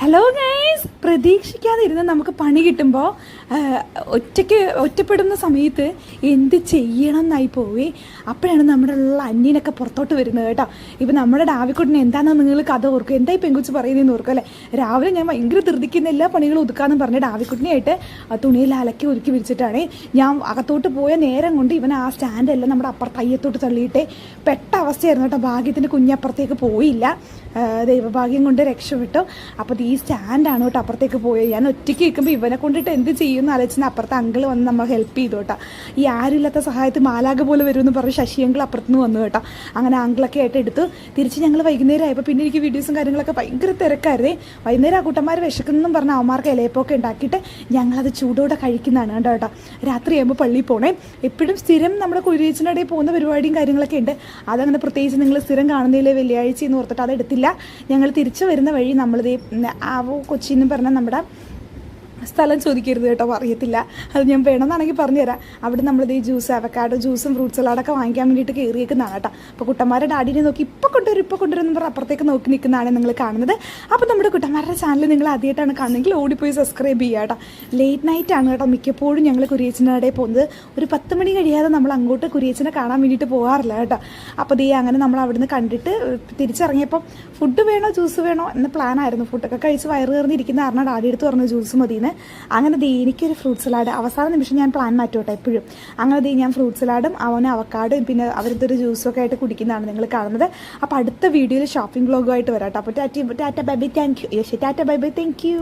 Hello guys, പ്രതീക്ഷിക്കാതെ ഇരുന്ന് നമുക്ക് പണി കിട്ടുമ്പോൾ ഒറ്റപ്പെടുന്ന സമയത്ത് എന്ത് ചെയ്യണം എന്നായി പോവേ. അപ്പോഴാണ് നമ്മുടെ ഉള്ള അന്യനൊക്കെ പുറത്തോട്ട് വരുന്നത് കേട്ടോ. ഇപ്പം നമ്മുടെ ഡാവിക്കുട്ടിനെ എന്താണെന്ന് നിങ്ങൾ കഥ ഓർക്കും, എന്തായി പെങ്കുച്ച് പറയുന്നതെന്ന് ഓർക്കും അല്ലേ. രാവിലെ ഞാൻ ഭയങ്കര ധൃതിക്കുന്ന എല്ലാ പണികളും ഒതുക്കാമെന്ന് പറഞ്ഞ് ഡാവിക്കുട്ടിനെയായിട്ട് തുണിയിൽ അലക്കി ഒരുക്കി വിരിച്ചിട്ടാണ് ഞാൻ അകത്തോട്ട് പോയ നേരം കൊണ്ട് ഇവൻ ആ സ്റ്റാൻഡെല്ലാം നമ്മുടെ അപ്പുറത്ത് അയ്യത്തോട്ട് തള്ളിയിട്ട് പെട്ട അവസ്ഥയായിരുന്നു കേട്ടോ. ഭാഗ്യത്തിൻ്റെ കുഞ്ഞപ്പുറത്തേക്ക് പോയില്ല, ദൈവഭാഗ്യം കൊണ്ട് രക്ഷപ്പെട്ടു. അപ്പോൾ ഈ സ്റ്റാൻഡാണ് കേട്ടോ അപ്പുറത്തേക്ക് പോയത്. ഞാൻ ഒറ്റയ്ക്ക് നിൽക്കുമ്പോൾ ഇവനെ കൊണ്ടിട്ട് എന്ത് ചെയ്യുമെന്ന് ആലോചിച്ച് അപ്പുറത്തെ അങ്കിൾ വന്ന് നമ്മൾ ഹെൽപ്പ് ചെയ്തു കേട്ടോ. ഈ ആരുമില്ലാത്ത സഹായത്തിൽ മാലാഖ പോലെ വരുമെന്ന് പറഞ്ഞ് ശശി അങ്കിൾ അപ്പുറത്തുനിന്ന് വന്നു കേട്ടോ. അങ്ങനെ അങ്കിളൊക്കെ ആയിട്ട് എടുത്തു തിരിച്ച് ഞങ്ങൾ വൈകുന്നേരം ആയപ്പോൾ പിന്നെ എനിക്ക് വീഡിയോസും കാര്യങ്ങളൊക്കെ ഭയങ്കര തിരക്കായിരുന്നേ. വൈകുന്നേരം ആ കൂട്ടന്മാർ വിശക്കുന്നെന്നും പറഞ്ഞ് അവന്മാർക്ക് ഇലയപ്പൊക്കെ ഉണ്ടാക്കിയിട്ട് ഞങ്ങളത് ചൂടോടെ കഴിക്കുന്നതാണ് കേട്ടോ കേട്ടോ. രാത്രിയാകുമ്പോൾ പള്ളിയിൽ പോകണേ. എപ്പോഴും സ്ഥിരം നമ്മുടെ കുരിയച്ചിനിടയിൽ പോകുന്ന പരിപാടിയും കാര്യങ്ങളൊക്കെ ഉണ്ട്. അതങ്ങനെ പ്രത്യേകിച്ച് നിങ്ങൾ സ്ഥിരം കാണുന്നതിൽ വെള്ളിയാഴ്ച എന്ന് ഓർത്തിട്ട് അത് എടുത്തില്ല. ഞങ്ങൾ തിരിച്ചു വരുന്ന വഴി നമ്മളിതേ കൊച്ചിന്ന് പറഞ്ഞാൽ നമ്മുടെ സ്ഥലം ചോദിക്കരുത് കേട്ടോ, അറിയത്തില്ല. അത് ഞാൻ വേണമെന്നാണെങ്കിൽ പറഞ്ഞുതരാം. അവിടെ നമ്മളിത് ഈ ജ്യൂസ്, അവക്കാഡോ ജ്യൂസും ഫ്രൂട്ട് സലാഡൊക്കെ വാങ്ങിക്കാൻ വേണ്ടിയിട്ട് കയറിയേക്കുന്നതാണ് കേട്ടോ. അപ്പോൾ കുട്ടന്മാരുടെ ഡാഡിനെ നോക്കി ഇപ്പോൾ കൊണ്ടുവരും എന്ന് പറഞ്ഞാൽ അപ്പുറത്തേക്ക് നോക്കി നിൽക്കുന്നതാണ് നിങ്ങൾ കാണുന്നത്. അപ്പോൾ നമ്മുടെ കുട്ടന്മാരുടെ ചാനൽ നിങ്ങൾ ആദ്യമായിട്ടാണ് കാണുന്നതെങ്കിൽ ഓടിപ്പോയി സബ്സ്ക്രൈബ് ചെയ്യുക കേട്ടോ. ലേറ്റ് നൈറ്റ് ആണ് കേട്ടോ മിക്കപ്പോഴും ഞങ്ങൾ കുരിയച്ചൻ്റെ അവിടെ പോകുന്നത്. ഒരു 10 മണി കഴിയാതെ നമ്മൾ അങ്ങോട്ട് കുരിയച്ചനെ കാണാൻ വേണ്ടിയിട്ട് പോകാറില്ല കേട്ടോ. അപ്പോൾ ദേ അങ്ങനെ നമ്മൾ അവിടുന്ന് കണ്ടിട്ട് തിരിച്ചിറങ്ങിയപ്പോൾ ഫുഡ് വേണോ ജ്യൂസ് വേണോ എന്ന പ്ലാനായിരുന്നു. ഫുഡൊക്കെ കഴിച്ച് വയറ് കയറിയിരിക്കുന്ന കാരണം ഡാഡി എടുത്ത് പറഞ്ഞു ജ്യൂസ് മതിയെന്ന്. അങ്ങനെ എനിക്കൊരു ഫ്രൂട്ട് സലാഡ് അവസാന നിമിഷം ഞാൻ പ്ലാൻ മാറ്റോട്ടെ എപ്പോഴും. അങ്ങനെ ഞാൻ ഫ്രൂട്ട് സലാഡും അവന് അവക്കാഡും പിന്നെ അവരുടെ ഒരു ജ്യൂസൊക്കെ ആയിട്ട് കുടിക്കുന്നതാണ് നിങ്ങൾ കാണുന്നത്. അപ്പോൾ അടുത്ത വീഡിയോയിൽ ഷോപ്പിംഗ് വ്ളോഗുമായിട്ട് വരാം കേട്ടോ. അപ്പോൾ Tata bye bye, thank you. Tata bye bye, thank you.